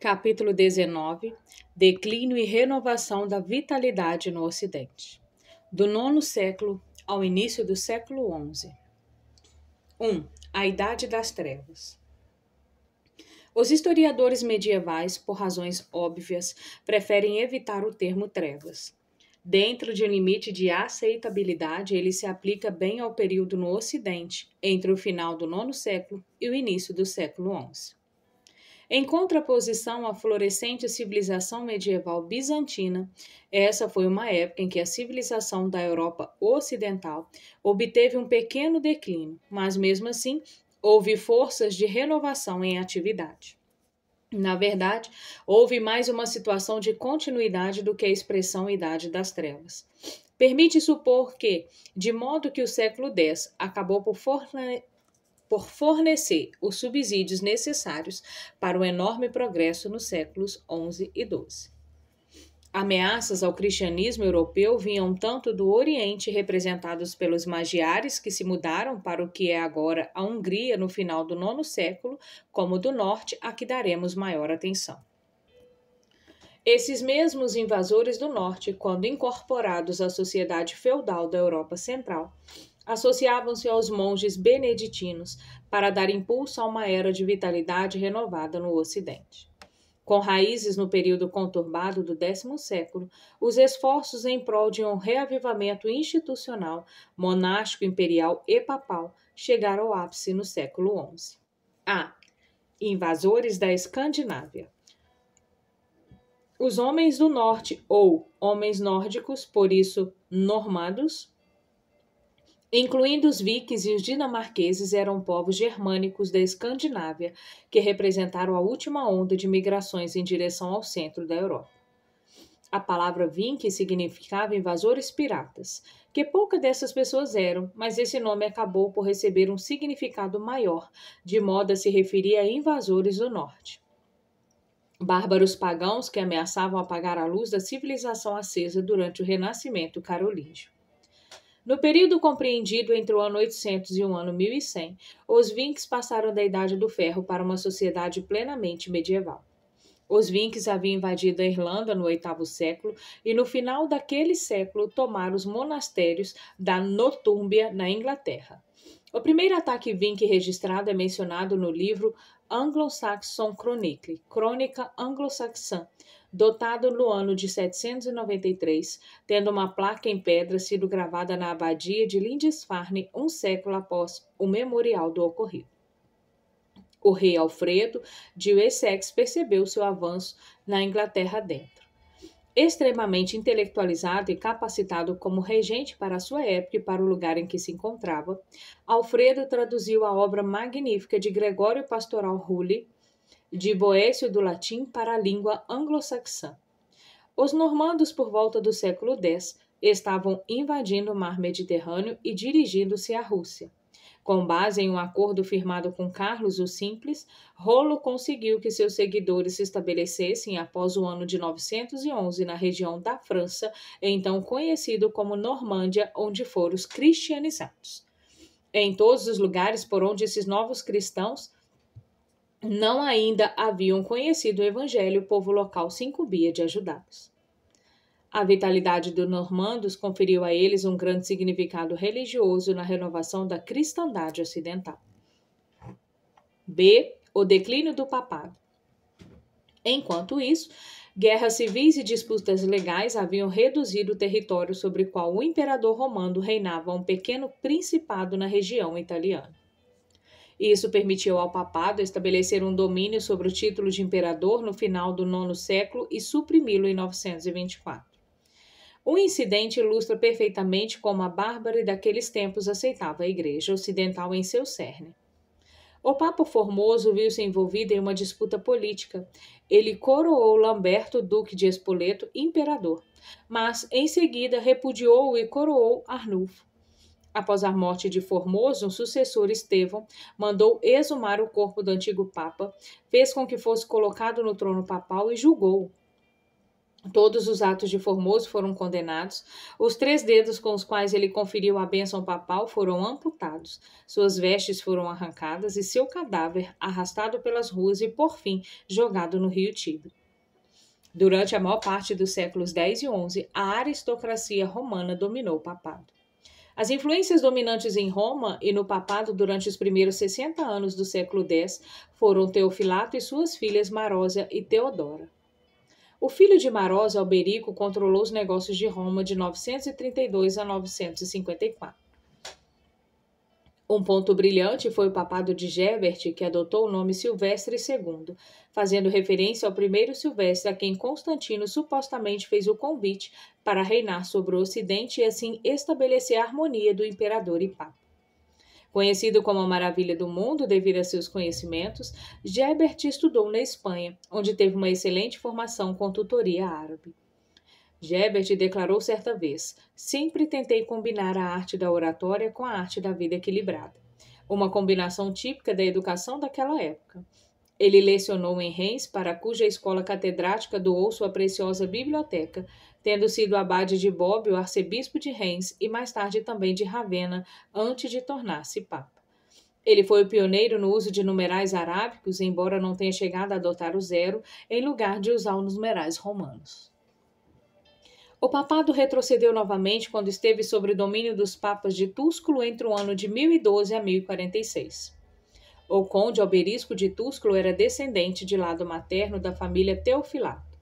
Capítulo 19. Declínio e renovação da vitalidade no Ocidente. Do nono século ao início do século XI. 1. A Idade das Trevas. Os historiadores medievais, por razões óbvias, preferem evitar o termo trevas. Dentro de um limite de aceitabilidade, ele se aplica bem ao período no Ocidente, entre o final do nono século e o início do século XI. Em contraposição à florescente civilização medieval bizantina, essa foi uma época em que a civilização da Europa Ocidental obteve um pequeno declínio, mas mesmo assim houve forças de renovação em atividade. Na verdade, houve mais uma situação de continuidade do que a expressão Idade das Trevas. Permite supor que, de modo que o século X acabou por fornecer os subsídios necessários para o enorme progresso nos séculos XI e XII. Ameaças ao cristianismo europeu vinham tanto do Oriente, representados pelos magiares que se mudaram para o que é agora a Hungria no final do nono século, como do norte, a que daremos maior atenção. Esses mesmos invasores do norte, quando incorporados à sociedade feudal da Europa Central, associavam-se aos monges beneditinos para dar impulso a uma era de vitalidade renovada no Ocidente. Com raízes no período conturbado do X século, os esforços em prol de um reavivamento institucional, monástico, imperial e papal chegaram ao ápice no século XI. A. Invasores da Escandinávia. Os homens do norte, ou homens nórdicos, por isso normandos, incluindo os vikings e os dinamarqueses, eram povos germânicos da Escandinávia que representaram a última onda de migrações em direção ao centro da Europa. A palavra viking significava invasores piratas, que poucas dessas pessoas eram, mas esse nome acabou por receber um significado maior, de modo a se referir a invasores do norte. Bárbaros pagãos que ameaçavam apagar a luz da civilização acesa durante o Renascimento carolíngio. No período compreendido entre o ano 800 e o ano 1100, os Vikings passaram da Idade do Ferro para uma sociedade plenamente medieval. Os Vikings haviam invadido a Irlanda no 8º século e no final daquele século tomaram os monastérios da Nortúmbria na Inglaterra. O primeiro ataque Viking registrado é mencionado no livro Anglo-Saxon Chronicle, Crônica Anglo-Saxã, dotado no ano de 793, tendo uma placa em pedra sido gravada na abadia de Lindisfarne um século após o memorial do ocorrido. O rei Alfredo de Wessex percebeu seu avanço na Inglaterra dentro. Extremamente intelectualizado e capacitado como regente para a sua época e para o lugar em que se encontrava, Alfredo traduziu a obra magnífica de Gregório Pastoral Rulli, de Boécio do latim para a língua anglo-saxã. Os normandos, por volta do século X, estavam invadindo o mar Mediterrâneo e dirigindo-se à Rússia. Com base em um acordo firmado com Carlos o Simples, Rollo conseguiu que seus seguidores se estabelecessem após o ano de 911 na região da França, então conhecido como Normândia, onde foram os cristianizados. Em todos os lugares por onde esses novos cristãos não ainda haviam conhecido o Evangelho, o povo local se incumbia de ajudá-los. A vitalidade dos normandos conferiu a eles um grande significado religioso na renovação da cristandade ocidental. B. O declínio do papado. Enquanto isso, guerras civis e disputas legais haviam reduzido o território sobre o qual o imperador romano reinava um pequeno principado na região italiana. Isso permitiu ao papado estabelecer um domínio sobre o título de imperador no final do IX século e suprimi-lo em 924. O incidente ilustra perfeitamente como a bárbara daqueles tempos aceitava a Igreja Ocidental em seu cerne. O Papa Formoso viu-se envolvido em uma disputa política. Ele coroou Lamberto, duque de Spoleto, imperador, mas em seguida repudiou e coroou Arnulfo. Após a morte de Formoso, um sucessor, Estevão, mandou exumar o corpo do antigo Papa, fez com que fosse colocado no trono papal e julgou-o. Todos os atos de Formoso foram condenados, os 3 dedos com os quais ele conferiu a bênção papal foram amputados, suas vestes foram arrancadas e seu cadáver arrastado pelas ruas e, por fim, jogado no rio Tibre. Durante a maior parte dos séculos X e XI, a aristocracia romana dominou o papado. As influências dominantes em Roma e no papado durante os primeiros 60 anos do século X foram Teofilato e suas filhas Marósia e Teodora. O filho de Marósia, Alberico, controlou os negócios de Roma de 932 a 954. Um ponto brilhante foi o papado de Gebert, que adotou o nome Silvestre II, fazendo referência ao primeiro Silvestre a quem Constantino supostamente fez o convite para reinar sobre o Ocidente e assim estabelecer a harmonia do imperador e papa. Conhecido como a maravilha do mundo devido a seus conhecimentos, Gebert estudou na Espanha, onde teve uma excelente formação com tutoria árabe. Gebert declarou certa vez: sempre tentei combinar a arte da oratória com a arte da vida equilibrada, uma combinação típica da educação daquela época. Ele lecionou em Reims, para cuja escola catedrática doou sua preciosa biblioteca, tendo sido abade de Bobbio, arcebispo de Reims e mais tarde também de Ravenna, antes de tornar-se papa. Ele foi o pioneiro no uso de numerais arábicos, embora não tenha chegado a adotar o zero, em lugar de usar os numerais romanos. O papado retrocedeu novamente quando esteve sob o domínio dos papas de Túsculo entre o ano de 1012 a 1046. O conde Alberisco de Túsculo era descendente de lado materno da família Teofilato.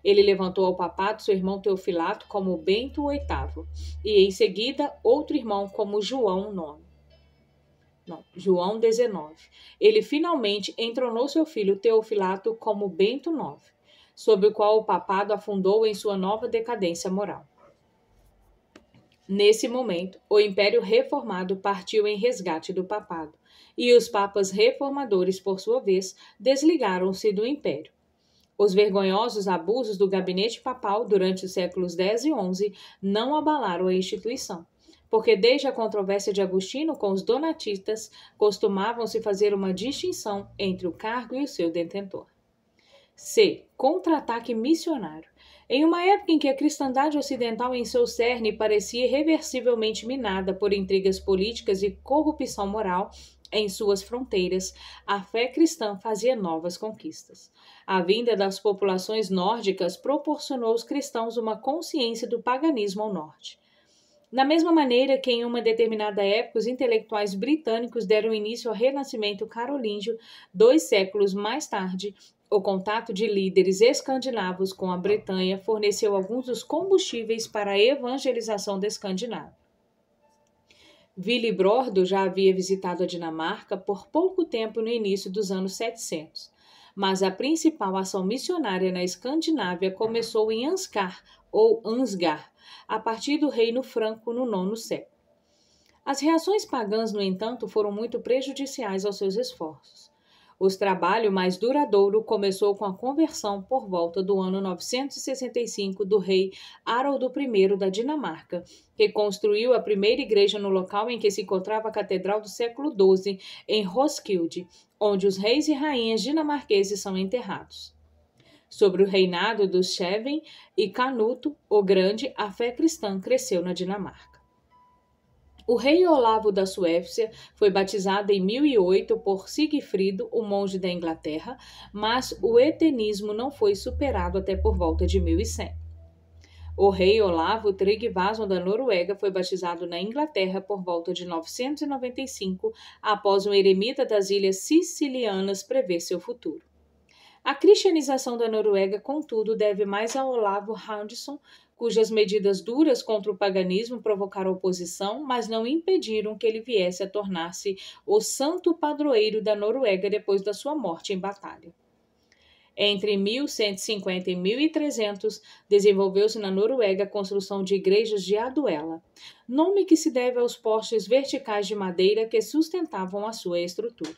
Ele levantou ao papado seu irmão Teofilato como Bento VIII e, em seguida, outro irmão como João XIX. Ele finalmente entronou seu filho Teofilato como Bento IX, sob o qual o papado afundou em sua nova decadência moral. Nesse momento, o Império Reformado partiu em resgate do papado, e os papas reformadores, por sua vez, desligaram-se do Império. Os vergonhosos abusos do gabinete papal durante os séculos X e XI não abalaram a instituição, porque desde a controvérsia de Agostinho com os donatistas, costumavam-se fazer uma distinção entre o cargo e o seu detentor. C. Contra-ataque missionário. Em uma época em que a cristandade ocidental em seu cerne parecia irreversivelmente minada por intrigas políticas e corrupção moral em suas fronteiras, a fé cristã fazia novas conquistas. A vinda das populações nórdicas proporcionou aos cristãos uma consciência do paganismo ao norte. Da mesma maneira que em uma determinada época os intelectuais britânicos deram início ao renascimento carolíngio, 2 séculos mais tarde, o contato de líderes escandinavos com a Bretanha forneceu alguns dos combustíveis para a evangelização da Escandinávia. Willibrordo já havia visitado a Dinamarca por pouco tempo no início dos anos 700, mas a principal ação missionária na Escandinávia começou em Ansgar, ou Ansgar, a partir do reino franco no IX século. As reações pagãs, no entanto, foram muito prejudiciais aos seus esforços. O trabalho mais duradouro começou com a conversão por volta do ano 965 do rei Haroldo I da Dinamarca, que construiu a primeira igreja no local em que se encontrava a catedral do século XII, em Roskilde, onde os reis e rainhas dinamarqueses são enterrados. Sobre o reinado dos Scheven e Canuto o Grande, a fé cristã cresceu na Dinamarca. O rei Olavo da Suécia foi batizado em 1008 por Sigfrido, o monge da Inglaterra, mas o hetenismo não foi superado até por volta de 1100. O rei Olavo Tryggvason da Noruega foi batizado na Inglaterra por volta de 995, após um eremita das ilhas sicilianas prever seu futuro. A cristianização da Noruega, contudo, deve mais a Olavo Hjalmarsson, cujas medidas duras contra o paganismo provocaram oposição, mas não impediram que ele viesse a tornar-se o santo padroeiro da Noruega depois da sua morte em batalha. Entre 1150 e 1300, desenvolveu-se na Noruega a construção de igrejas de Aduela, nome que se deve aos postes verticais de madeira que sustentavam a sua estrutura.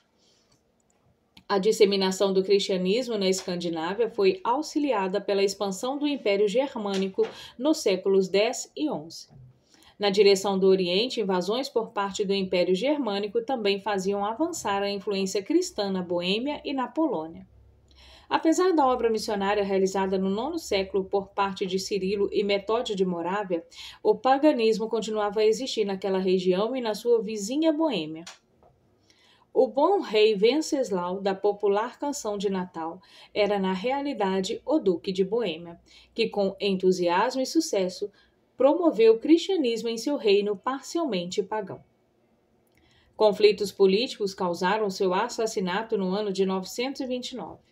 A disseminação do cristianismo na Escandinávia foi auxiliada pela expansão do Império Germânico nos séculos X e XI. Na direção do Oriente, invasões por parte do Império Germânico também faziam avançar a influência cristã na Boêmia e na Polônia. Apesar da obra missionária realizada no IX século por parte de Cirilo e Metódio de Morávia, o paganismo continuava a existir naquela região e na sua vizinha Boêmia. O bom rei Venceslau, da popular canção de Natal, era na realidade o Duque de Boêmia, que com entusiasmo e sucesso promoveu o cristianismo em seu reino parcialmente pagão. Conflitos políticos causaram seu assassinato no ano de 929.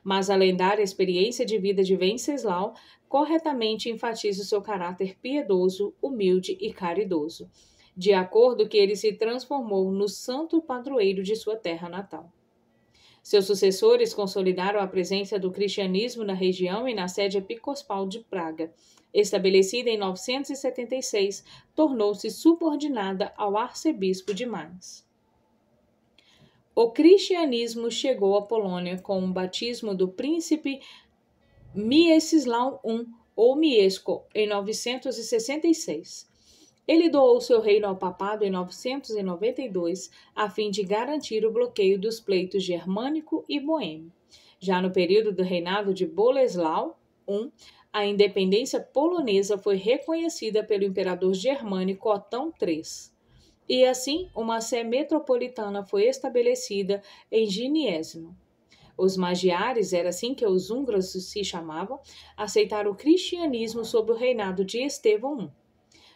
Mas a lendária experiência de vida de Venceslau corretamente enfatiza o seu caráter piedoso, humilde e caridoso, de acordo que ele se transformou no santo padroeiro de sua terra natal. Seus sucessores consolidaram a presença do cristianismo na região e na sede episcopal de Praga. Estabelecida em 976, tornou-se subordinada ao arcebispo de Mainz. O cristianismo chegou à Polônia com o batismo do príncipe Mieczysław I, ou Mieszko, em 966. Ele doou seu reino ao papado em 992, a fim de garantir o bloqueio dos pleitos germânico e boêmio. Já no período do reinado de Bolesław I, a independência polonesa foi reconhecida pelo imperador germânico Otão III. E assim, uma sé metropolitana foi estabelecida em Gniezno. Os magiares, era assim que os húngaros se chamavam, aceitaram o cristianismo sob o reinado de Estevão I.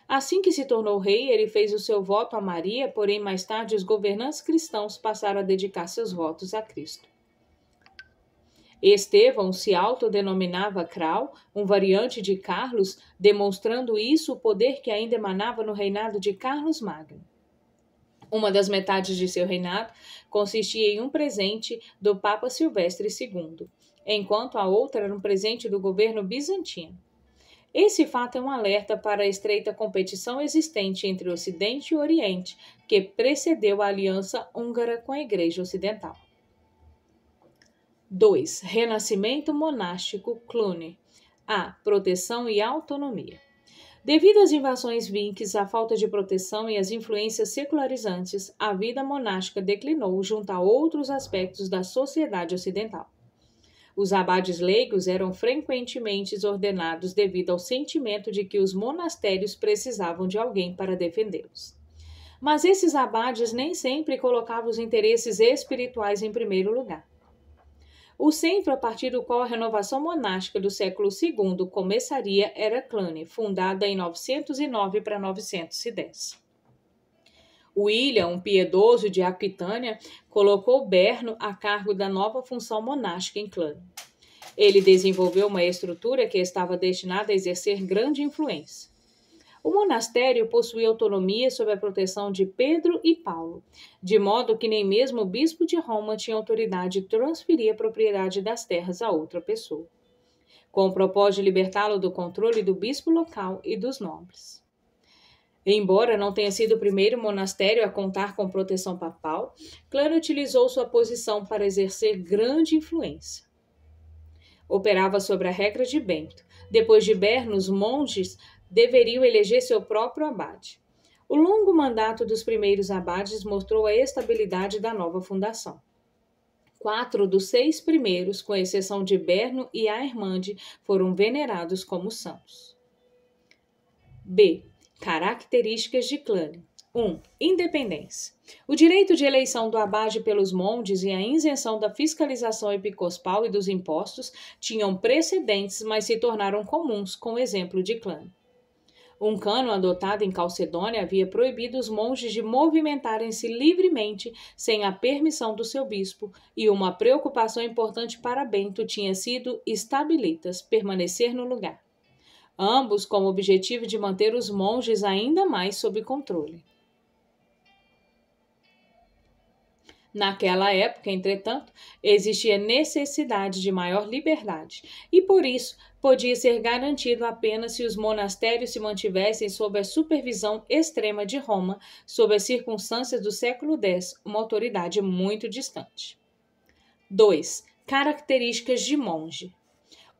Assim que se tornou rei, ele fez o seu voto a Maria, porém mais tarde os governantes cristãos passaram a dedicar seus votos a Cristo. Estevão se autodenominava Král, um variante de Carlos, demonstrando isso o poder que ainda emanava no reinado de Carlos Magno. Uma das metades de seu reinado consistia em um presente do Papa Silvestre II, enquanto a outra era um presente do governo bizantino. Esse fato é um alerta para a estreita competição existente entre o Ocidente e o Oriente, que precedeu a aliança húngara com a Igreja Ocidental. 2. Renascimento monástico Cluny. A. Proteção e autonomia. Devido às invasões vinques, à falta de proteção e às influências secularizantes, a vida monástica declinou junto a outros aspectos da sociedade ocidental. Os abades leigos eram frequentemente ordenados devido ao sentimento de que os monastérios precisavam de alguém para defendê-los. Mas esses abades nem sempre colocavam os interesses espirituais em primeiro lugar. O centro a partir do qual a renovação monástica do século II começaria era Cluny, fundada em 909 para 910. William, um piedoso de Aquitânia, colocou Berno a cargo da nova função monástica em Cluny. Ele desenvolveu uma estrutura que estava destinada a exercer grande influência. O monastério possuía autonomia sob a proteção de Pedro e Paulo, de modo que nem mesmo o bispo de Roma tinha autoridade de transferir a propriedade das terras a outra pessoa, com o propósito de libertá-lo do controle do bispo local e dos nobres. Embora não tenha sido o primeiro monastério a contar com proteção papal, Cluny utilizou sua posição para exercer grande influência. Operava sobre a regra de Bento. Depois de Berno, os monges deveriam eleger seu próprio abade. O longo mandato dos primeiros abades mostrou a estabilidade da nova fundação. 4 dos 6 primeiros, com exceção de Berno e Aermande, foram venerados como santos. B. Características de Cluny. 1. Independência. O direito de eleição do abade pelos monges e a isenção da fiscalização episcopal e dos impostos tinham precedentes, mas se tornaram comuns, com o exemplo de Cluny. Um cânon adotado em Calcedônia havia proibido os monges de movimentarem-se livremente sem a permissão do seu bispo, e uma preocupação importante para Bento tinha sido stabilitas, permanecer no lugar. Ambos com o objetivo de manter os monges ainda mais sob controle. Naquela época, entretanto, existia necessidade de maior liberdade, e por isso podia ser garantido apenas se os monastérios se mantivessem sob a supervisão extrema de Roma, sob as circunstâncias do século X, uma autoridade muito distante. 2. Características de monge.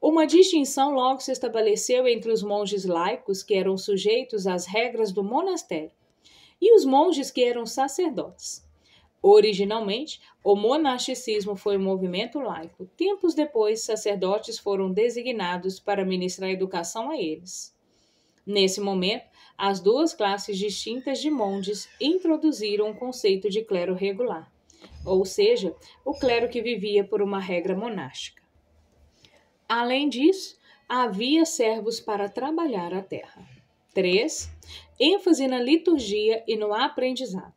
Uma distinção logo se estabeleceu entre os monges laicos, que eram sujeitos às regras do monastério, e os monges que eram sacerdotes. Originalmente, o monasticismo foi um movimento laico. Tempos depois, sacerdotes foram designados para ministrar educação a eles. Nesse momento, as duas classes distintas de monges introduziram o conceito de clero regular, ou seja, o clero que vivia por uma regra monástica. Além disso, havia servos para trabalhar a terra. 3. ênfase na liturgia e no aprendizado.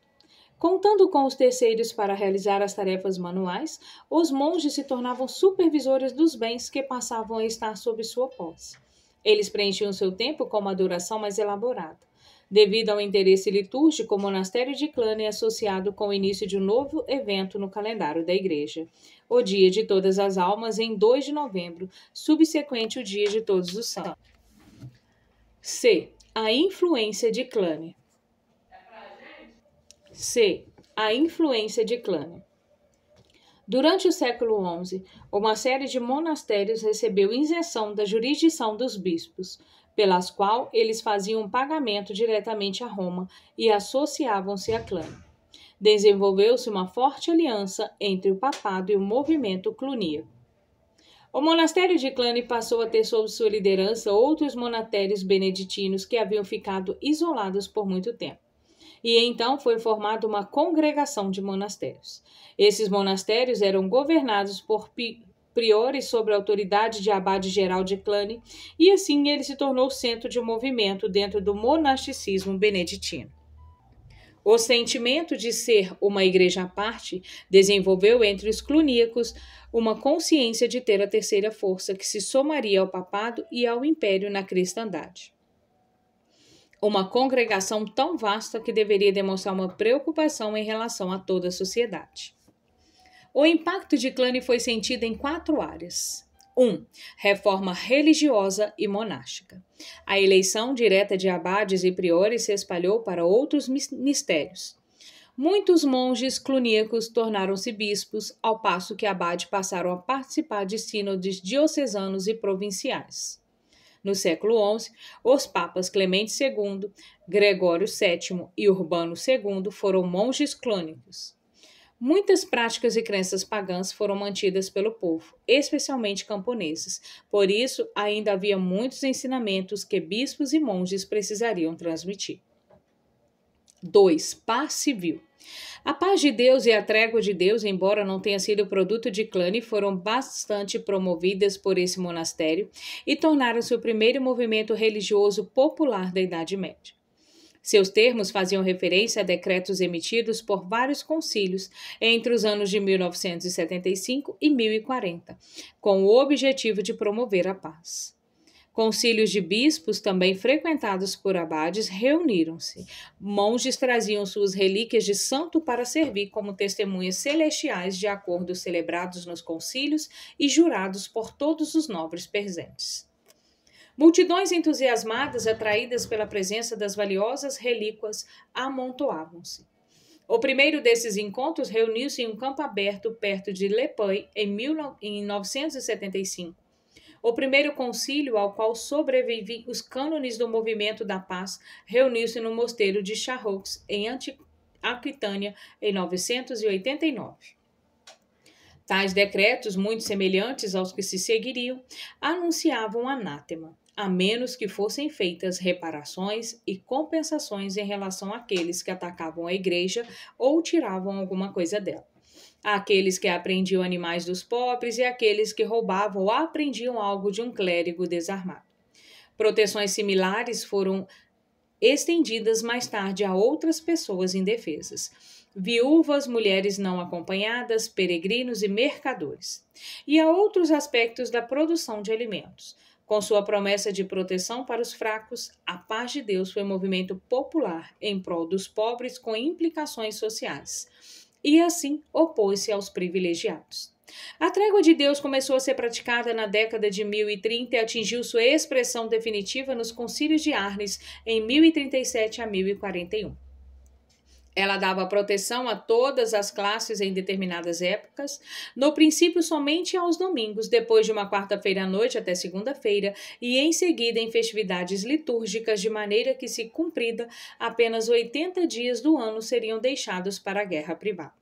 Contando com os terceiros para realizar as tarefas manuais, os monges se tornavam supervisores dos bens que passavam a estar sob sua posse. Eles preenchiam seu tempo com uma adoração mais elaborada. Devido ao interesse litúrgico, o monastério de Cluny é associado com o início de um novo evento no calendário da Igreja, o Dia de Todas as Almas, em 2 de novembro, subsequente ao Dia de Todos os Santos. C. A influência de Cluny. C. A influência de Cluny. Durante o século XI, uma série de monastérios recebeu isenção da jurisdição dos bispos, pelas qual eles faziam um pagamento diretamente a Roma e associavam-se a Cluny. Desenvolveu-se uma forte aliança entre o papado e o movimento cluníaco. O monastério de Cluny passou a ter sob sua liderança outros monastérios beneditinos que haviam ficado isolados por muito tempo. E então foi formada uma congregação de monastérios. Esses monastérios eram governados por priores sob a autoridade de abade-geral de Cluny, e assim ele se tornou centro de um movimento dentro do monasticismo beneditino. O sentimento de ser uma igreja à parte desenvolveu entre os cluníacos uma consciência de ter a terceira força que se somaria ao papado e ao império na cristandade. Uma congregação tão vasta que deveria demonstrar uma preocupação em relação a toda a sociedade. O impacto de Cluny foi sentido em 4 áreas. 1. Reforma religiosa e monástica. A eleição direta de abades e priores se espalhou para outros ministérios. Muitos monges cluníacos tornaram-se bispos, ao passo que abades passaram a participar de sínodes diocesanos e provinciais. No século XI, os papas Clemente II, Gregório VII e Urbano II foram monges clônicos. Muitas práticas e crenças pagãs foram mantidas pelo povo, especialmente camponeses. Por isso, ainda havia muitos ensinamentos que bispos e monges precisariam transmitir. 2. Paz civil. A paz de Deus e a trégua de Deus, embora não tenha sido produto de Cluny, foram bastante promovidas por esse monastério e tornaram-se o primeiro movimento religioso popular da Idade Média. Seus termos faziam referência a decretos emitidos por vários concílios entre os anos de 1975 e 1040, com o objetivo de promover a paz. Concílios de bispos, também frequentados por abades, reuniram-se. Monges traziam suas relíquias de santo para servir como testemunhas celestiais de acordos celebrados nos concílios e jurados por todos os nobres presentes. Multidões entusiasmadas, atraídas pela presença das valiosas relíquias, amontoavam-se. O primeiro desses encontros reuniu-se em um campo aberto perto de Le Puy em 975. O primeiro concílio ao qual sobreviviam os cânones do movimento da paz reuniu-se no mosteiro de Charroux, em Aquitânia, em 989. Tais decretos, muito semelhantes aos que se seguiriam, anunciavam anátema, a menos que fossem feitas reparações e compensações em relação àqueles que atacavam a igreja ou tiravam alguma coisa dela. Aqueles que apreendiam animais dos pobres e aqueles que roubavam ou apreendiam algo de um clérigo desarmado. Proteções similares foram estendidas mais tarde a outras pessoas indefesas, viúvas, mulheres não acompanhadas, peregrinos e mercadores, e a outros aspectos da produção de alimentos. Com sua promessa de proteção para os fracos, a paz de Deus foi um movimento popular em prol dos pobres com implicações sociais, e assim opôs-se aos privilegiados. A trégua de Deus começou a ser praticada na década de 1030 e atingiu sua expressão definitiva nos concílios de Arles em 1037 a 1041. Ela dava proteção a todas as classes em determinadas épocas, no princípio somente aos domingos, depois de uma quarta-feira à noite até segunda-feira, e em seguida em festividades litúrgicas, de maneira que, se cumprida, apenas 80 dias do ano seriam deixados para a guerra privada.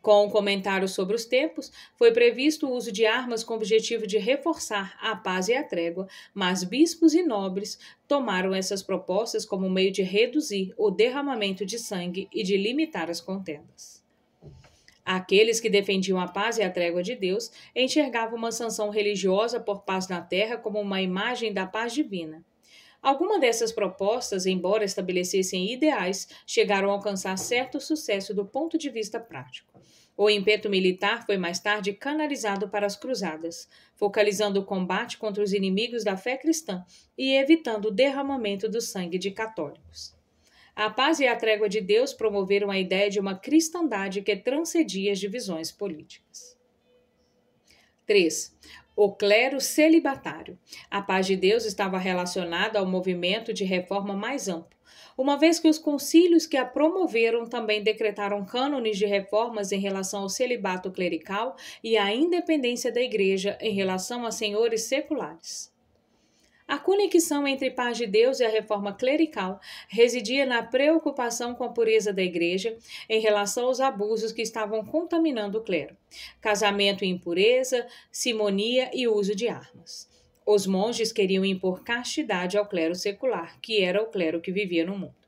Com um comentário sobre os tempos, foi previsto o uso de armas com o objetivo de reforçar a paz e a trégua, mas bispos e nobres tomaram essas propostas como meio de reduzir o derramamento de sangue e de limitar as contendas. Aqueles que defendiam a paz e a trégua de Deus enxergavam uma sanção religiosa por paz na terra como uma imagem da paz divina. Algumas dessas propostas, embora estabelecessem ideais, chegaram a alcançar certo sucesso do ponto de vista prático. O ímpeto militar foi mais tarde canalizado para as cruzadas, focalizando o combate contra os inimigos da fé cristã e evitando o derramamento do sangue de católicos. A paz e a trégua de Deus promoveram a ideia de uma cristandade que transcendia as divisões políticas. 3. O clero celibatário. A paz de Deus estava relacionada ao movimento de reforma mais amplo, uma vez que os concílios que a promoveram também decretaram cânones de reformas em relação ao celibato clerical e à independência da Igreja em relação a senhores seculares. A conexão entre a paz de Deus e a reforma clerical residia na preocupação com a pureza da Igreja em relação aos abusos que estavam contaminando o clero: casamento e impureza, simonia e uso de armas. Os monges queriam impor castidade ao clero secular, que era o clero que vivia no mundo.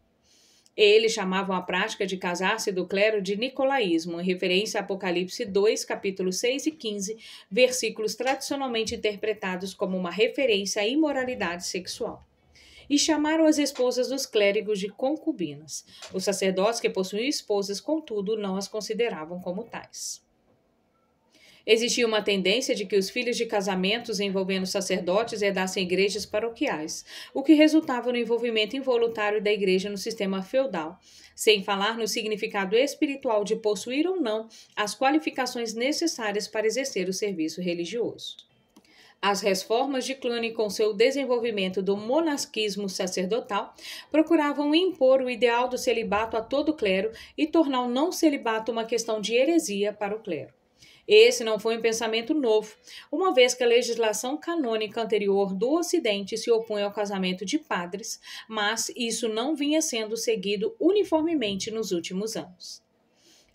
Eles chamavam a prática de casar-se do clero de nicolaísmo, em referência a Apocalipse 2, capítulos 6 e 15, versículos tradicionalmente interpretados como uma referência à imoralidade sexual. E chamaram as esposas dos clérigos de concubinas. Os sacerdotes que possuíam esposas, contudo, não as consideravam como tais. Existia uma tendência de que os filhos de casamentos envolvendo sacerdotes herdassem igrejas paroquiais, o que resultava no envolvimento involuntário da igreja no sistema feudal, sem falar no significado espiritual de possuir ou não as qualificações necessárias para exercer o serviço religioso. As reformas de Cluny, com seu desenvolvimento do monasquismo sacerdotal, procuravam impor o ideal do celibato a todo o clero e tornar o não celibato uma questão de heresia para o clero. Esse não foi um pensamento novo, uma vez que a legislação canônica anterior do Ocidente se opunha ao casamento de padres, mas isso não vinha sendo seguido uniformemente nos últimos anos.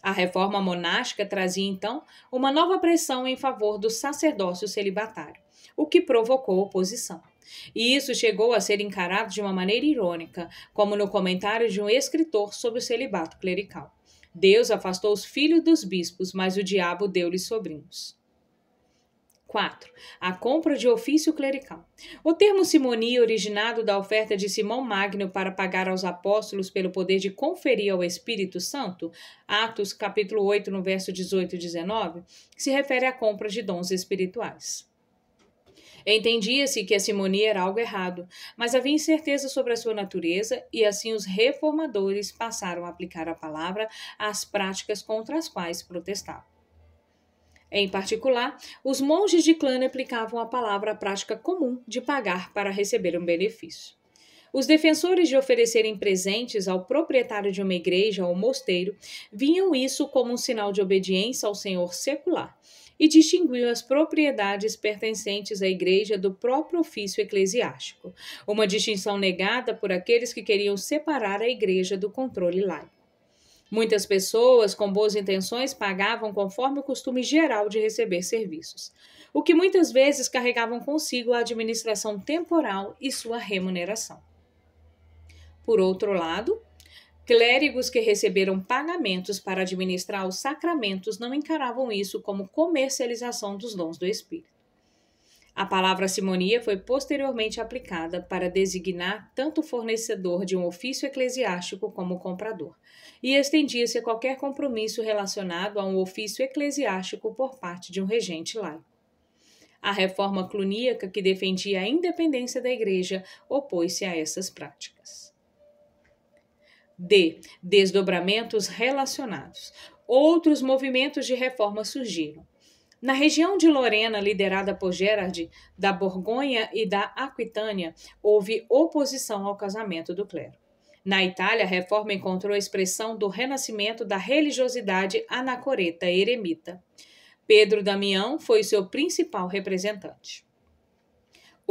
A reforma monástica trazia, então, uma nova pressão em favor do sacerdócio celibatário, o que provocou oposição. E isso chegou a ser encarado de uma maneira irônica, como no comentário de um escritor sobre o celibato clerical. Deus afastou os filhos dos bispos, mas o diabo deu-lhes sobrinhos. 4. A compra de ofício clerical. O termo simonia, originado da oferta de Simão Magno para pagar aos apóstolos pelo poder de conferir ao Espírito Santo, Atos capítulo 8, no verso 18 e 19, se refere à compra de dons espirituais. Entendia-se que a simonia era algo errado, mas havia incerteza sobre a sua natureza e assim os reformadores passaram a aplicar a palavra às práticas contra as quais protestavam. Em particular, os monges de Cluny aplicavam a palavra à prática comum de pagar para receber um benefício. Os defensores de oferecerem presentes ao proprietário de uma igreja ou mosteiro viam isso como um sinal de obediência ao senhor secular e distinguiam as propriedades pertencentes à igreja do próprio ofício eclesiástico, uma distinção negada por aqueles que queriam separar a igreja do controle laico. Muitas pessoas com boas intenções pagavam conforme o costume geral de receber serviços, o que muitas vezes carregavam consigo a administração temporal e sua remuneração. Por outro lado, clérigos que receberam pagamentos para administrar os sacramentos não encaravam isso como comercialização dos dons do Espírito. A palavra simonia foi posteriormente aplicada para designar tanto o fornecedor de um ofício eclesiástico como o comprador, e estendia-se a qualquer compromisso relacionado a um ofício eclesiástico por parte de um regente laico. A reforma cluníaca, que defendia a independência da Igreja, opôs-se a essas práticas. D. Desdobramentos relacionados. Outros movimentos de reforma surgiram. Na região de Lorena, liderada por Gerard, da Borgonha e da Aquitânia, houve oposição ao casamento do clero. Na Itália, a reforma encontrou a expressão do renascimento da religiosidade anacoreta eremita. Pedro Damião foi seu principal representante.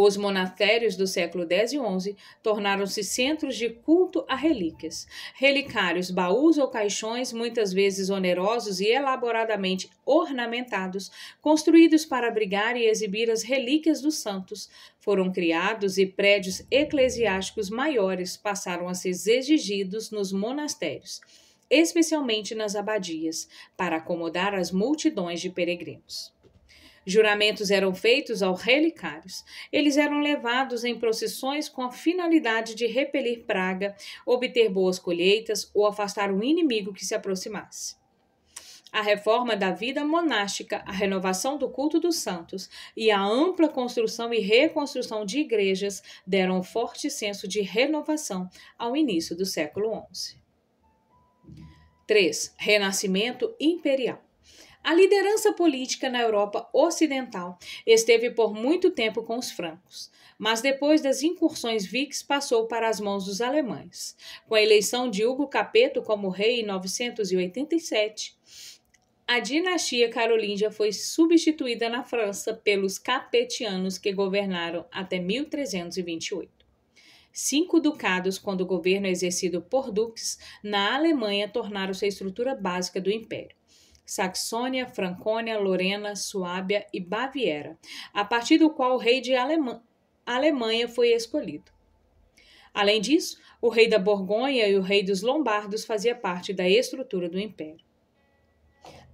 Os monastérios do século X e XI tornaram-se centros de culto a relíquias. Relicários, baús ou caixões, muitas vezes onerosos e elaboradamente ornamentados, construídos para abrigar e exibir as relíquias dos santos, foram criados e prédios eclesiásticos maiores passaram a ser exigidos nos monastérios, especialmente nas abadias, para acomodar as multidões de peregrinos. Juramentos eram feitos aos relicários. Eles eram levados em procissões com a finalidade de repelir praga, obter boas colheitas ou afastar o inimigo que se aproximasse. A reforma da vida monástica, a renovação do culto dos santos e a ampla construção e reconstrução de igrejas deram um forte senso de renovação ao início do século XI. 3. Renascimento imperial. A liderança política na Europa Ocidental esteve por muito tempo com os francos, mas depois das incursões vikings passou para as mãos dos alemães. Com a eleição de Hugo Capeto como rei em 987, a dinastia carolíngia foi substituída na França pelos capetianos que governaram até 1328. 5 ducados, quando o governo exercido por duques, na Alemanha tornaram-se a estrutura básica do império. Saxônia, Francônia, Lorena, Suábia e Baviera, a partir do qual o rei de Alemanha foi escolhido. Além disso, o rei da Borgonha e o rei dos Lombardos fazia parte da estrutura do império.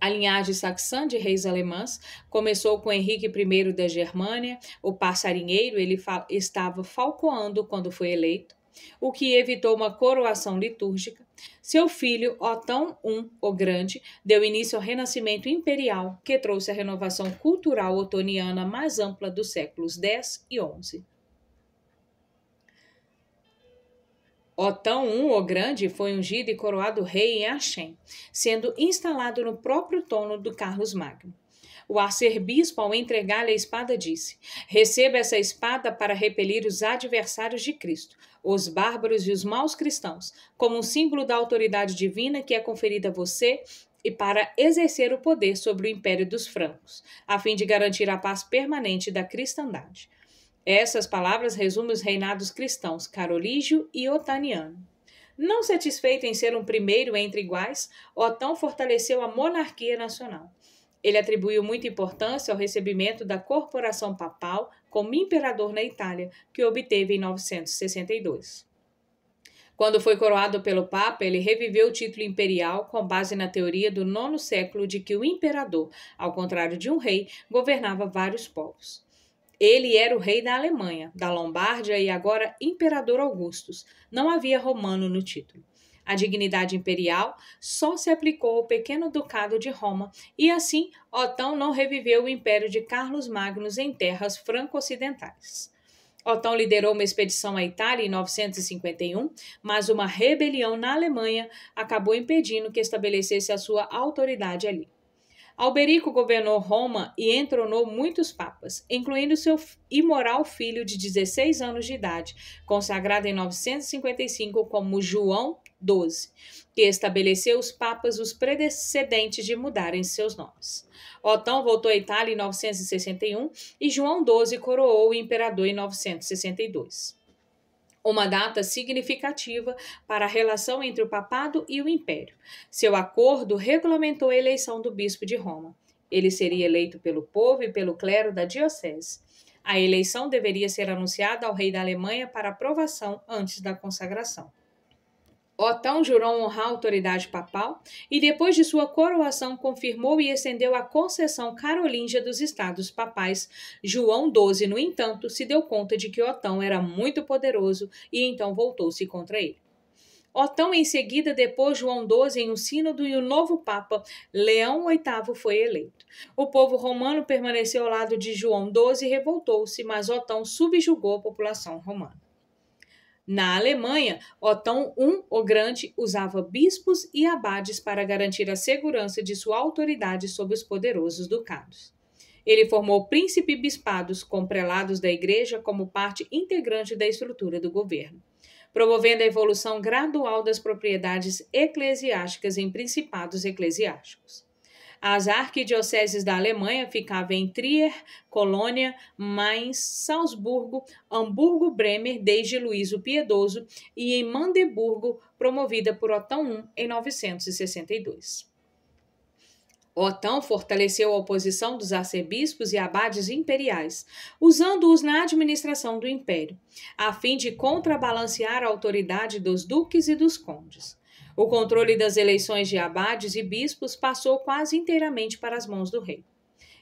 A linhagem saxã de reis alemãs começou com Henrique I da Germânia, o passarinheiro, ele estava falcoando quando foi eleito, o que evitou uma coroação litúrgica. Seu filho, Otão I, o Grande, deu início ao renascimento imperial, que trouxe a renovação cultural otoniana mais ampla dos séculos X e XI. Otão I, o Grande, foi ungido e coroado rei em Axém, sendo instalado no próprio trono do Carlos Magno. O arcebispo, ao entregar-lhe a espada, disse: receba essa espada para repelir os adversários de Cristo, os bárbaros e os maus cristãos, como um símbolo da autoridade divina que é conferida a você e para exercer o poder sobre o império dos francos, a fim de garantir a paz permanente da cristandade. Essas palavras resumem os reinados cristãos, carolígio e otaniano. Não satisfeito em ser um primeiro entre iguais, Otão fortaleceu a monarquia nacional. Ele atribuiu muita importância ao recebimento da corporação papal como imperador na Itália, que obteve em 962. Quando foi coroado pelo Papa, ele reviveu o título imperial com base na teoria do IX século de que o imperador, ao contrário de um rei, governava vários povos. Ele era o rei da Alemanha, da Lombardia e agora imperador Augustus. Não havia romano no título. A dignidade imperial só se aplicou ao pequeno ducado de Roma e, assim, Otão não reviveu o império de Carlos Magno em terras franco-ocidentais. Otão liderou uma expedição à Itália em 951, mas uma rebelião na Alemanha acabou impedindo que estabelecesse a sua autoridade ali. Alberico governou Roma e entronou muitos papas, incluindo seu imoral filho de 16 anos de idade, consagrado em 955 como João XII, que estabeleceu os papas os precedentes de mudarem seus nomes. Otão voltou à Itália em 961 e João XII coroou o imperador em 962. Uma data significativa para a relação entre o papado e o império. Seu acordo regulamentou a eleição do bispo de Roma. Ele seria eleito pelo povo e pelo clero da diocese. A eleição deveria ser anunciada ao rei da Alemanha para aprovação antes da consagração. Otão jurou honrar a autoridade papal e, depois de sua coroação, confirmou e estendeu a concessão carolíngia dos estados papais. João XII, no entanto, se deu conta de que Otão era muito poderoso e então voltou-se contra ele. Otão, em seguida, depôs João XII em um sínodo e o novo papa, Leão VIII, foi eleito. O povo romano permaneceu ao lado de João XII e revoltou-se, mas Otão subjugou a população romana. Na Alemanha, Otão I, o Grande, usava bispos e abades para garantir a segurança de sua autoridade sobre os poderosos ducados. Ele formou príncipe-bispados com prelados da igreja como parte integrante da estrutura do governo, promovendo a evolução gradual das propriedades eclesiásticas em principados eclesiásticos. As arquidioceses da Alemanha ficavam em Trier, Colônia, Mainz, Salzburgo, Hamburgo, Bremer, desde Luís o Piedoso, e em Mandeburgo, promovida por Otão I em 962. Otão fortaleceu a oposição dos arcebispos e abades imperiais, usando-os na administração do império, a fim de contrabalancear a autoridade dos duques e dos condes. O controle das eleições de abades e bispos passou quase inteiramente para as mãos do rei.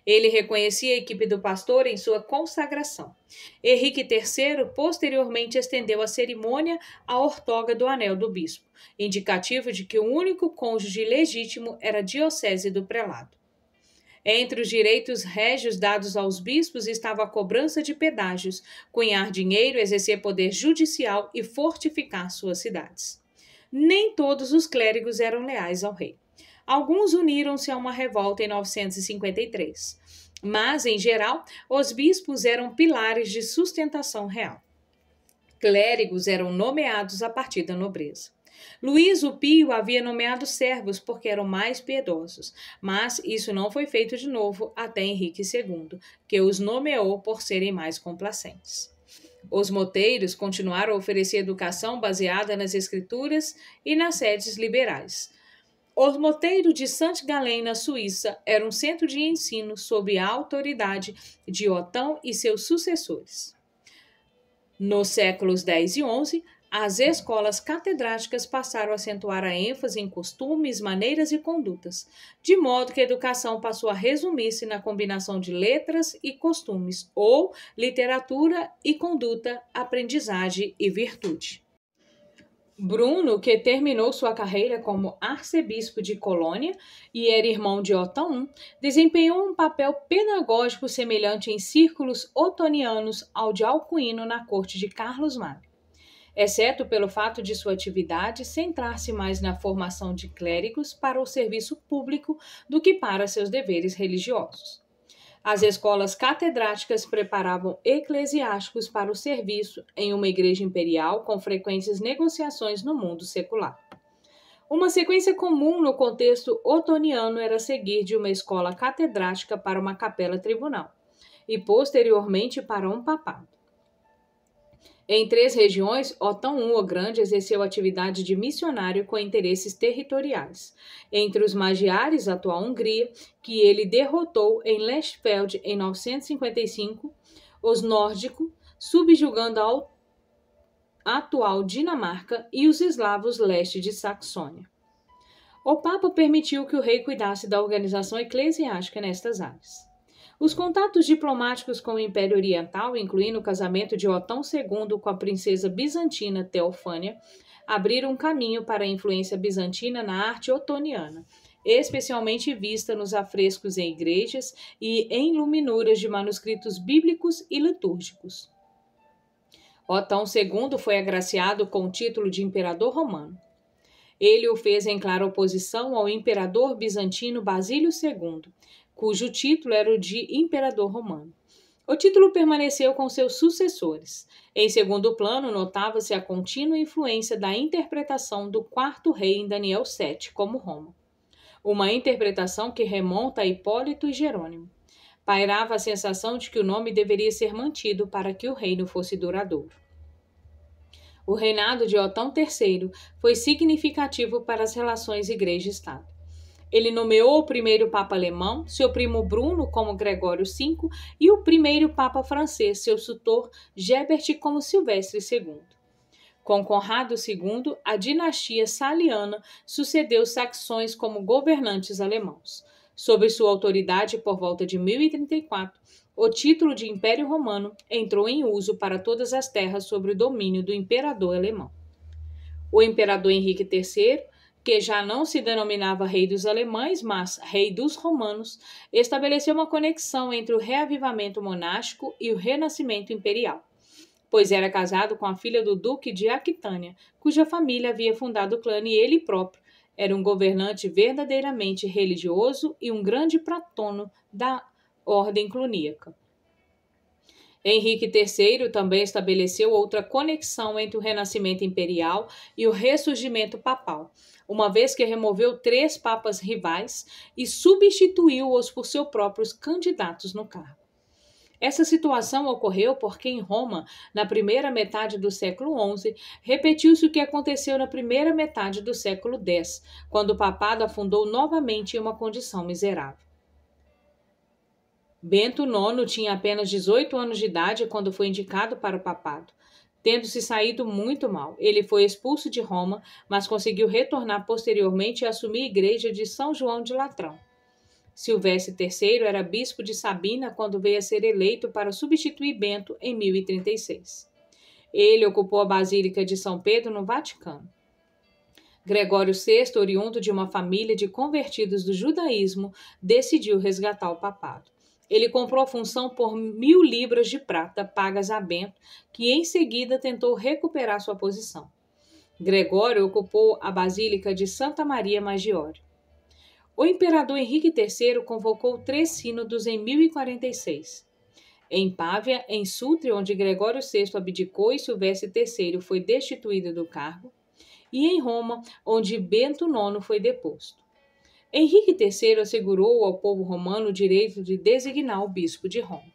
Ele reconhecia a equipe do pastor em sua consagração. Henrique III posteriormente estendeu a cerimônia à ortoga do anel do bispo, indicativo de que o único cônjuge legítimo era a diocese do prelado. Entre os direitos régios dados aos bispos estava a cobrança de pedágios, cunhar dinheiro, exercer poder judicial e fortificar suas cidades. Nem todos os clérigos eram leais ao rei. Alguns uniram-se a uma revolta em 953, mas, em geral, os bispos eram pilares de sustentação real. Clérigos eram nomeados a partir da nobreza. Luís o Pio havia nomeado servos porque eram mais piedosos, mas isso não foi feito de novo até Henrique II, que os nomeou por serem mais complacentes. Os moteiros continuaram a oferecer educação baseada nas escrituras e nas sedes liberais. O moteiro de Saint-Gallen, na Suíça, era um centro de ensino sob a autoridade de Otão e seus sucessores. Nos séculos X e XI, as escolas catedráticas passaram a acentuar a ênfase em costumes, maneiras e condutas, de modo que a educação passou a resumir-se na combinação de letras e costumes, ou literatura e conduta, aprendizagem e virtude. Bruno, que terminou sua carreira como arcebispo de Colônia e era irmão de Otão I, desempenhou um papel pedagógico semelhante em círculos otonianos ao de Alcuino na corte de Carlos Magno, exceto pelo fato de sua atividade centrar-se mais na formação de clérigos para o serviço público do que para seus deveres religiosos. As escolas catedráticas preparavam eclesiásticos para o serviço em uma igreja imperial com frequentes negociações no mundo secular. Uma sequência comum no contexto otoniano era seguir de uma escola catedrática para uma capela tribunal e, posteriormente, para um papado. Em 3 regiões, Otão I o Grande exerceu atividade de missionário com interesses territoriais. Entre os magiares, atual Hungria, que ele derrotou em Lechfeld em 955, os nórdicos, subjugando a atual Dinamarca, e os eslavos leste de Saxônia. O Papa permitiu que o rei cuidasse da organização eclesiástica nestas áreas. Os contatos diplomáticos com o Império Oriental, incluindo o casamento de Otão II com a princesa bizantina Teofânia, abriram caminho para a influência bizantina na arte otoniana, especialmente vista nos afrescos em igrejas e em luminuras de manuscritos bíblicos e litúrgicos. Otão II foi agraciado com o título de imperador romano. Ele o fez em clara oposição ao imperador bizantino Basílio II, cujo título era o de imperador romano. O título permaneceu com seus sucessores. Em segundo plano, notava-se a contínua influência da interpretação do quarto rei em Daniel 7, como Roma. Uma interpretação que remonta a Hipólito e Jerônimo. Pairava a sensação de que o nome deveria ser mantido para que o reino fosse duradouro. O reinado de Otão III foi significativo para as relações igreja-estado. Ele nomeou o primeiro Papa alemão, seu primo Bruno, como Gregório V, e o primeiro Papa francês, seu tutor Gebert, como Silvestre II. Com Conrado II, a dinastia saliana sucedeu os saxões como governantes alemãos. Sob sua autoridade, por volta de 1034, o título de Império Romano entrou em uso para todas as terras sob o domínio do imperador alemão. O imperador Henrique III, que já não se denominava rei dos alemães, mas rei dos romanos, estabeleceu uma conexão entre o reavivamento monástico e o renascimento imperial, pois era casado com a filha do duque de Aquitânia, cuja família havia fundado o clã, e ele próprio era um governante verdadeiramente religioso e um grande patrono da ordem cluníaca. Henrique III também estabeleceu outra conexão entre o renascimento imperial e o ressurgimento papal, uma vez que removeu 3 papas rivais e substituiu-os por seus próprios candidatos no cargo. Essa situação ocorreu porque em Roma, na primeira metade do século XI, repetiu-se o que aconteceu na primeira metade do século X, quando o papado afundou novamente em uma condição miserável. Bento IX tinha apenas 18 anos de idade quando foi indicado para o papado. Tendo se saído muito mal, ele foi expulso de Roma, mas conseguiu retornar posteriormente e assumir a igreja de São João de Latrão. Silvestre III era bispo de Sabina quando veio a ser eleito para substituir Bento em 1036. Ele ocupou a Basílica de São Pedro no Vaticano. Gregório VI, oriundo de uma família de convertidos do judaísmo, decidiu resgatar o papado. Ele comprou a função por 1000 libras de prata pagas a Bento, que em seguida tentou recuperar sua posição. Gregório ocupou a Basílica de Santa Maria Maggiore. O imperador Henrique III convocou 3 sínodos em 1046. Em Pávia, em Sutri, onde Gregório VI abdicou e Silvestre III foi destituído do cargo, e em Roma, onde Bento IX foi deposto. Henrique III assegurou ao povo romano o direito de designar o bispo de Roma.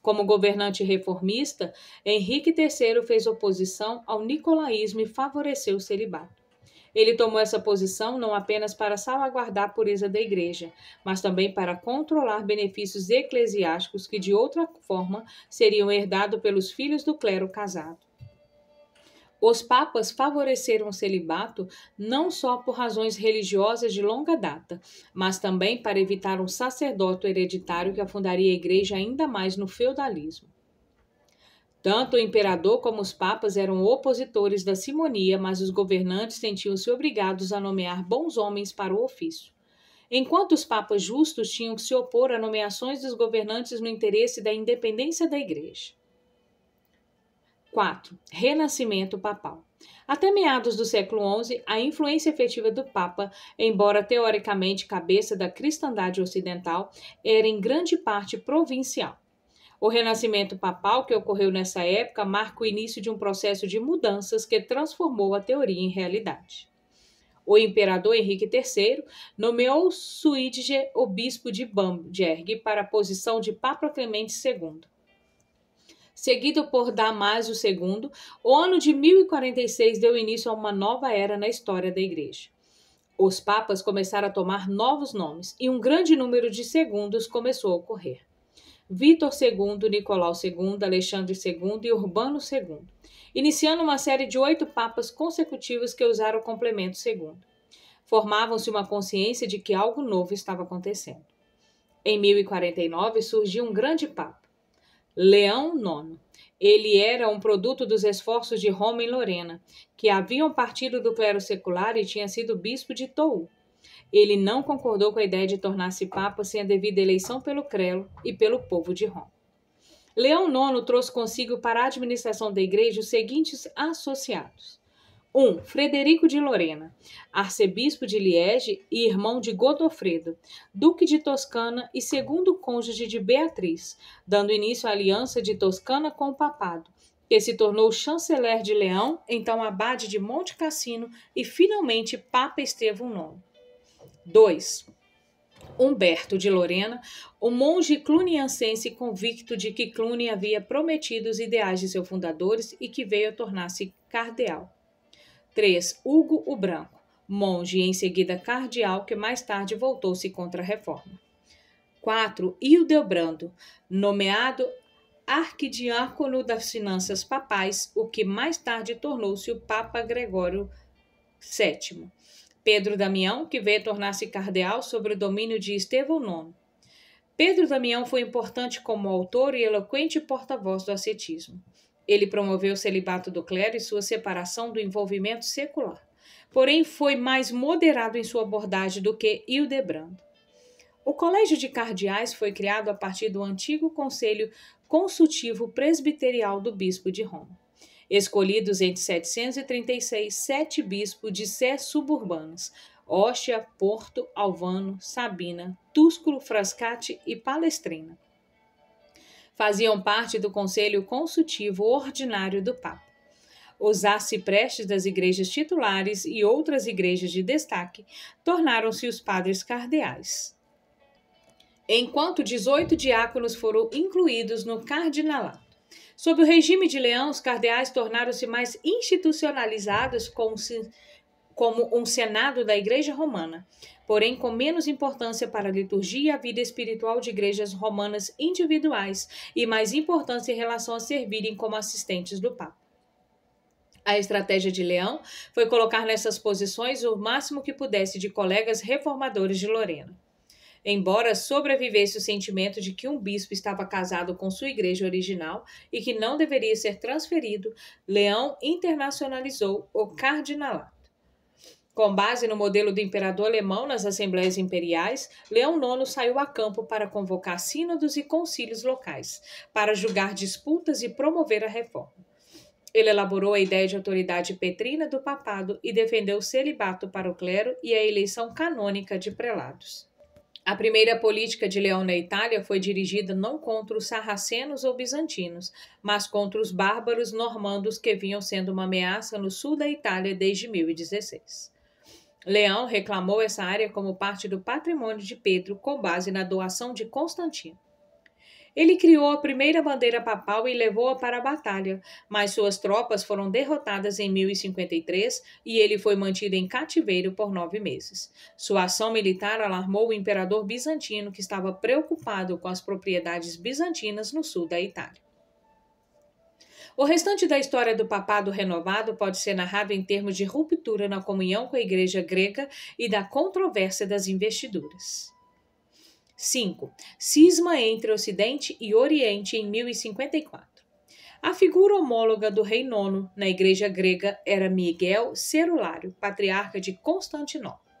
Como governante reformista, Henrique III fez oposição ao nicolaísmo e favoreceu o celibato. Ele tomou essa posição não apenas para salvaguardar a pureza da igreja, mas também para controlar benefícios eclesiásticos que de outra forma seriam herdados pelos filhos do clero casado. Os papas favoreceram o celibato não só por razões religiosas de longa data, mas também para evitar um sacerdócio hereditário que afundaria a igreja ainda mais no feudalismo. Tanto o imperador como os papas eram opositores da simonia, mas os governantes sentiam-se obrigados a nomear bons homens para o ofício. Enquanto os papas justos tinham que se opor a nomeações dos governantes no interesse da independência da igreja. 4. Renascimento papal. Até meados do século XI, a influência efetiva do Papa, embora teoricamente cabeça da cristandade ocidental, era em grande parte provincial. O renascimento papal que ocorreu nessa época marca o início de um processo de mudanças que transformou a teoria em realidade. O imperador Henrique III nomeou Suídige o bispo de Bamberg para a posição de Papa Clemente II. Seguido por Damásio II, o ano de 1046 deu início a uma nova era na história da Igreja. Os papas começaram a tomar novos nomes e um grande número de segundos começou a ocorrer. Vítor II, Nicolau II, Alexandre II e Urbano II, iniciando uma série de 8 papas consecutivos que usaram o complemento segundo. Formavam-se uma consciência de que algo novo estava acontecendo. Em 1049 surgiu um grande papa, Leão IX. Ele era um produto dos esforços de Roma e Lorena, que haviam partido do clero secular e tinha sido bispo de Toul. Ele não concordou com a ideia de tornar-se papa sem a devida eleição pelo clero e pelo povo de Roma. Leão IX trouxe consigo para a administração da igreja os seguintes associados. 1. Frederico de Lorena, arcebispo de Liege e irmão de Godofredo, duque de Toscana e segundo cônjuge de Beatriz, dando início à aliança de Toscana com o papado, que se tornou chanceler de Leão, então abade de Monte Cassino e finalmente Papa Estevão IX. 2. Humberto de Lorena, o monge cluniacense convicto de que Cluny havia prometido os ideais de seus fundadores e que veio a tornar-se cardeal. 3. Hugo o Branco, monge e em seguida cardeal que mais tarde voltou-se contra a reforma. 4. Hildebrando, nomeado arquidiácono das finanças papais, o que mais tarde tornou-se o Papa Gregório VII. Pedro Damião, que veio a tornar-se cardeal sob o domínio de Estevão IX. Pedro Damião foi importante como autor e eloquente porta-voz do ascetismo. Ele promoveu o celibato do clero e sua separação do envolvimento secular. Porém, foi mais moderado em sua abordagem do que Hildebrando. O Colégio de Cardeais foi criado a partir do antigo Conselho Consultivo Presbiterial do Bispo de Roma. Escolhidos entre 736, 7 bispos de sé suburbanos, Ostia, Porto, Alvano, Sabina, Túsculo, Frascati e Palestrina. faziam parte do Conselho Consultivo Ordinário do Papa. Os arciprestes das igrejas titulares e outras igrejas de destaque tornaram-se os padres cardeais, enquanto 18 diáconos foram incluídos no cardinalato. Sob o regime de Leão, os cardeais tornaram-se mais institucionalizados como um senado da Igreja Romana, porém com menos importância para a liturgia e a vida espiritual de igrejas romanas individuais e mais importância em relação a servirem como assistentes do Papa. A estratégia de Leão foi colocar nessas posições o máximo que pudesse de colegas reformadores de Lorena. Embora sobrevivesse o sentimento de que um bispo estava casado com sua igreja original e que não deveria ser transferido, Leão internacionalizou o cardinalato. Com base no modelo do imperador alemão nas assembleias imperiais, Leão IX saiu a campo para convocar sínodos e concílios locais, para julgar disputas e promover a reforma. Ele elaborou a ideia de autoridade petrina do papado e defendeu o celibato para o clero e a eleição canônica de prelados. A primeira política de Leão na Itália foi dirigida não contra os sarracenos ou bizantinos, mas contra os bárbaros normandos que vinham sendo uma ameaça no sul da Itália desde 1016. Leão reclamou essa área como parte do patrimônio de Pedro com base na doação de Constantino. Ele criou a primeira bandeira papal e levou-a para a batalha, mas suas tropas foram derrotadas em 1053 e ele foi mantido em cativeiro por 9 meses. Sua ação militar alarmou o imperador bizantino, que estava preocupado com as propriedades bizantinas no sul da Itália. O restante da história do papado renovado pode ser narrado em termos de ruptura na comunhão com a igreja grega e da controvérsia das investiduras. 5. Cisma entre Ocidente e Oriente em 1054. A figura homóloga do rei nono na igreja grega era Miguel Cerulário, patriarca de Constantinopla.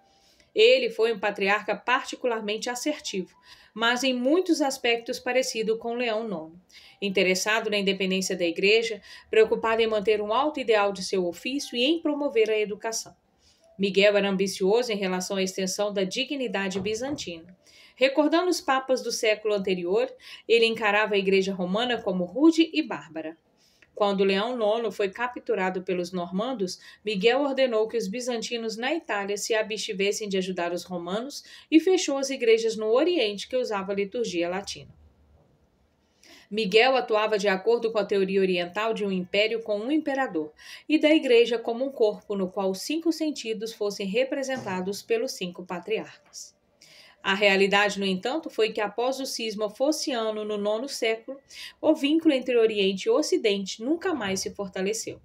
Ele foi um patriarca particularmente assertivo, mas em muitos aspectos parecido com Leão IX. Interessado na independência da igreja, preocupado em manter um alto ideal de seu ofício e em promover a educação. Miguel era ambicioso em relação à extensão da dignidade bizantina. Recordando os papas do século anterior, ele encarava a igreja romana como rude e bárbara. Quando Leão IX foi capturado pelos normandos, Miguel ordenou que os bizantinos na Itália se abstivessem de ajudar os romanos e fechou as igrejas no Oriente que usavam a liturgia latina. Miguel atuava de acordo com a teoria oriental de um império com um imperador e da igreja como um corpo no qual os 5 sentidos fossem representados pelos 5 patriarcas. A realidade, no entanto, foi que após o cisma fossiano no 9º século, o vínculo entre Oriente e Ocidente nunca mais se fortaleceu.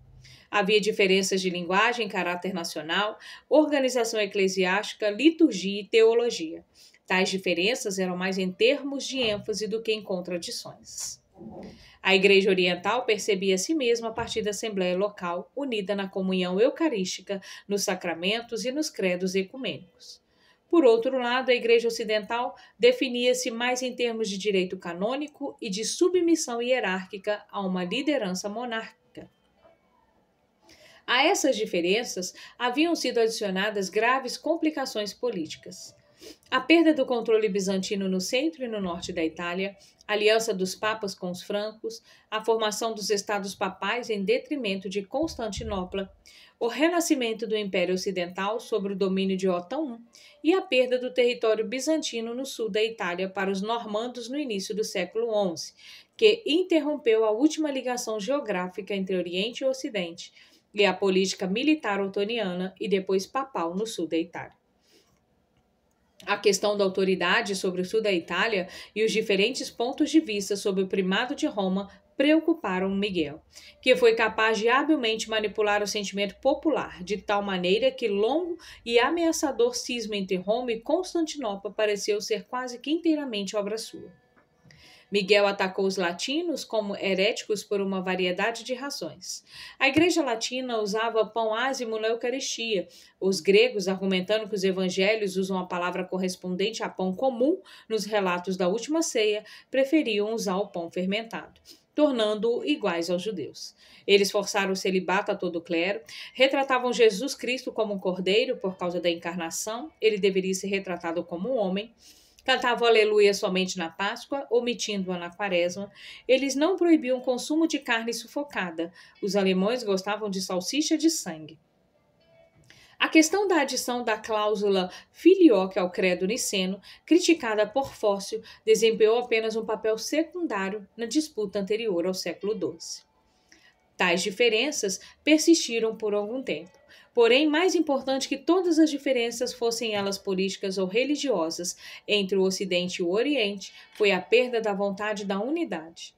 Havia diferenças de linguagem, caráter nacional, organização eclesiástica, liturgia e teologia. Tais diferenças eram mais em termos de ênfase do que em contradições. A Igreja Oriental percebia a si mesma a partir da Assembleia Local, unida na comunhão eucarística, nos sacramentos e nos credos ecumênicos. Por outro lado, a Igreja Ocidental definia-se mais em termos de direito canônico e de submissão hierárquica a uma liderança monárquica. A essas diferenças haviam sido adicionadas graves complicações políticas. A perda do controle bizantino no centro e no norte da Itália, a aliança dos papas com os francos, a formação dos estados papais em detrimento de Constantinopla, o renascimento do Império Ocidental sob o domínio de Otão I e a perda do território bizantino no sul da Itália para os normandos no início do século XI, que interrompeu a última ligação geográfica entre Oriente e Ocidente, e a política militar otoniana e depois papal no sul da Itália. A questão da autoridade sobre o sul da Itália e os diferentes pontos de vista sobre o primado de Roma preocuparam Miguel, que foi capaz de habilmente manipular o sentimento popular, de tal maneira que longo e ameaçador cisma entre Roma e Constantinopla pareceu ser quase que inteiramente obra sua. Miguel atacou os latinos como heréticos por uma variedade de razões. A Igreja Latina usava pão ázimo na Eucaristia, os gregos, argumentando que os evangelhos usam a palavra correspondente a pão comum nos relatos da última ceia, preferiam usar o pão fermentado, tornando-o iguais aos judeus. Eles forçaram o celibato a todo o clero, retratavam Jesus Cristo como um cordeiro por causa da encarnação, ele deveria ser retratado como um homem. cantavam aleluia somente na Páscoa, omitindo-a na Quaresma. Eles não proibiam o consumo de carne sufocada. Os alemães gostavam de salsicha de sangue. A questão da adição da cláusula filioque ao credo niceno, criticada por Fócio, desempenhou apenas um papel secundário na disputa anterior ao século XII. Tais diferenças persistiram por algum tempo. Porém, mais importante que todas as diferenças, fossem elas políticas ou religiosas, entre o Ocidente e o Oriente, foi a perda da vontade da unidade.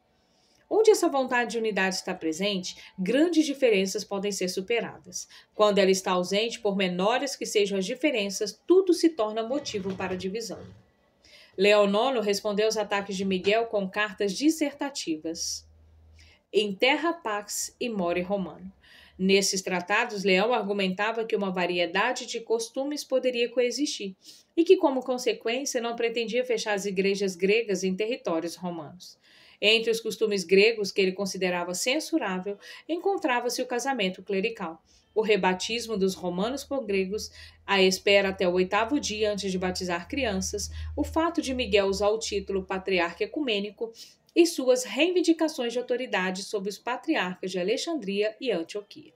Onde essa vontade de unidade está presente, grandes diferenças podem ser superadas. Quando ela está ausente, por menores que sejam as diferenças, tudo se torna motivo para divisão. Leão IX respondeu aos ataques de Miguel com cartas dissertativas. Em terra pax e more romano. Nesses tratados, Leão argumentava que uma variedade de costumes poderia coexistir e que, como consequência, não pretendia fechar as igrejas gregas em territórios romanos. Entre os costumes gregos que ele considerava censurável, encontrava-se o casamento clerical, o rebatismo dos romanos por gregos, a espera até o 8º dia antes de batizar crianças, o fato de Miguel usar o título patriarca ecumênico e suas reivindicações de autoridade sobre os patriarcas de Alexandria e Antioquia.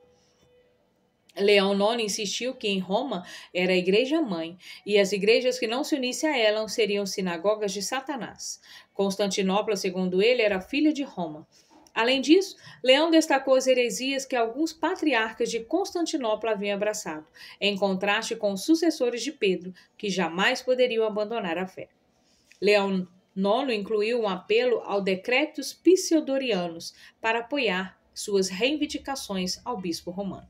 Leão IX insistiu que em Roma era a igreja-mãe, e as igrejas que não se unissem a ela seriam sinagogas de Satanás. Constantinopla, segundo ele, era filha de Roma. Além disso, Leão destacou as heresias que alguns patriarcas de Constantinopla haviam abraçado, em contraste com os sucessores de Pedro, que jamais poderiam abandonar a fé. Leão IX incluiu um apelo ao Decretos Pseudorianos para apoiar suas reivindicações ao bispo romano.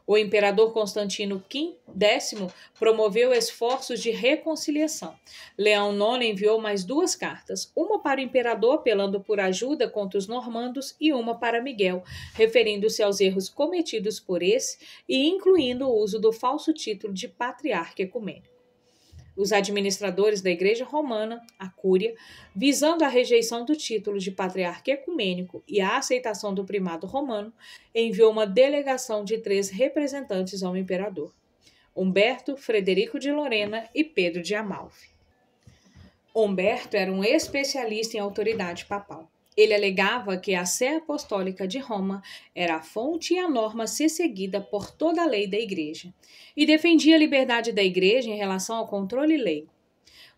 O imperador Constantino X promoveu esforços de reconciliação. Leão IX enviou mais 2 cartas, uma para o imperador apelando por ajuda contra os normandos e uma para Miguel, referindo-se aos erros cometidos por esse e incluindo o uso do falso título de patriarca ecumênico. Os administradores da Igreja Romana, a Cúria, visando a rejeição do título de patriarca ecumênico e a aceitação do primado romano, enviou uma delegação de 3 representantes ao imperador: Humberto, Frederico de Lorena e Pedro de Amalfi. Humberto era um especialista em autoridade papal. Ele alegava que a sé apostólica de Roma era a fonte e a norma a ser seguida por toda a lei da Igreja, e defendia a liberdade da Igreja em relação ao controle leigo.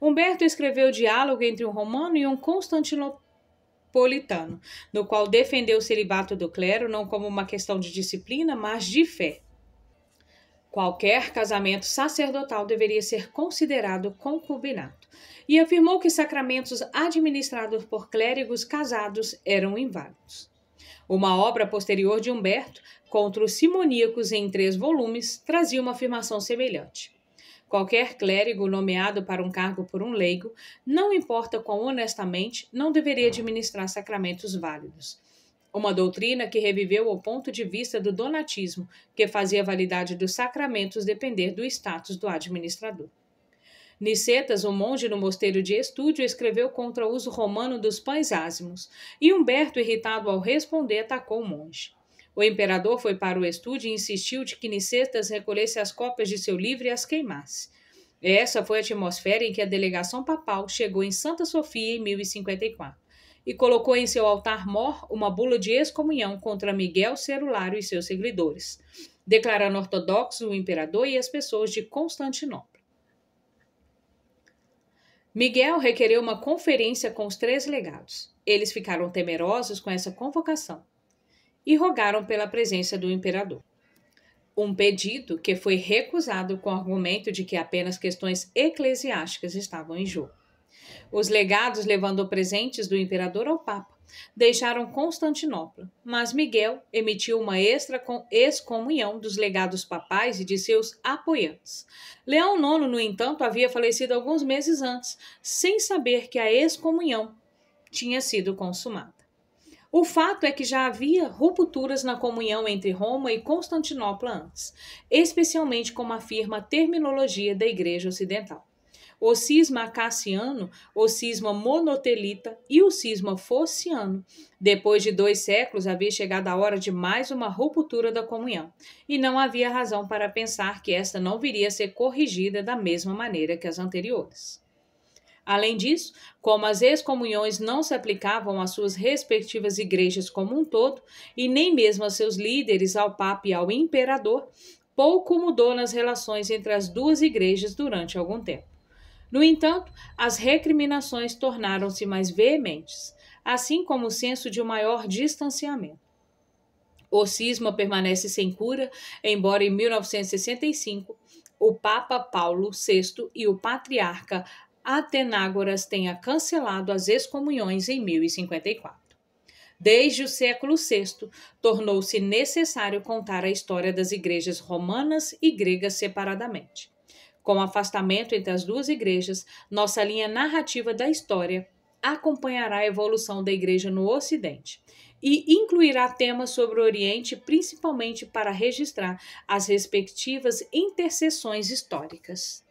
Humberto escreveu o diálogo entre um romano e um constantinopolitano, no qual defendeu o celibato do clero não como uma questão de disciplina, mas de fé. Qualquer casamento sacerdotal deveria ser considerado concubinato, e afirmou que sacramentos administrados por clérigos casados eram inválidos. Uma obra posterior de Humberto, contra os simoníacos em 3 volumes, trazia uma afirmação semelhante. Qualquer clérigo nomeado para um cargo por um leigo, não importa quão honestamente, não deveria administrar sacramentos válidos. Uma doutrina que reviveu o ponto de vista do donatismo, que fazia a validade dos sacramentos depender do status do administrador. Nicetas, um monge no mosteiro de Estúdio, escreveu contra o uso romano dos pães ázimos, e Humberto, irritado ao responder, atacou o monge. O imperador foi para o estúdio e insistiu de que Nicetas recolhesse as cópias de seu livro e as queimasse. Essa foi a atmosfera em que a delegação papal chegou em Santa Sofia em 1054 e colocou em seu altar-mor uma bula de excomunhão contra Miguel Cerulário e seus seguidores, declarando ortodoxo o imperador e as pessoas de Constantinopla. Miguel requereu uma conferência com os 3 legados. Eles ficaram temerosos com essa convocação e rogaram pela presença do imperador. Um pedido que foi recusado com o argumento de que apenas questões eclesiásticas estavam em jogo. Os legados, levando presentes do imperador ao papa, deixaram Constantinopla, mas Miguel emitiu uma excomunhão dos legados papais e de seus apoiantes. Leão IX, no entanto, havia falecido alguns meses antes, sem saber que a excomunhão tinha sido consumada. O fato é que já havia rupturas na comunhão entre Roma e Constantinopla antes, especialmente como afirma a terminologia da Igreja Ocidental. O cisma acaciano, o cisma monotelita e o cisma fociano. Depois de 2 séculos, havia chegado a hora de mais uma ruptura da comunhão, e não havia razão para pensar que esta não viria a ser corrigida da mesma maneira que as anteriores. Além disso, como as excomunhões não se aplicavam às suas respectivas igrejas como um todo, e nem mesmo a seus líderes, ao Papa e ao Imperador, pouco mudou nas relações entre as duas igrejas durante algum tempo. No entanto, as recriminações tornaram-se mais veementes, assim como o senso de um maior distanciamento. O cisma permanece sem cura, embora em 1965 o Papa Paulo VI e o patriarca Atenágoras tenha cancelado as excomunhões em 1054. Desde o século VI, tornou-se necessário contar a história das igrejas romanas e gregas separadamente. Com o afastamento entre as duas igrejas, nossa linha narrativa da história acompanhará a evolução da igreja no Ocidente e incluirá temas sobre o Oriente, principalmente para registrar as respectivas interseções históricas.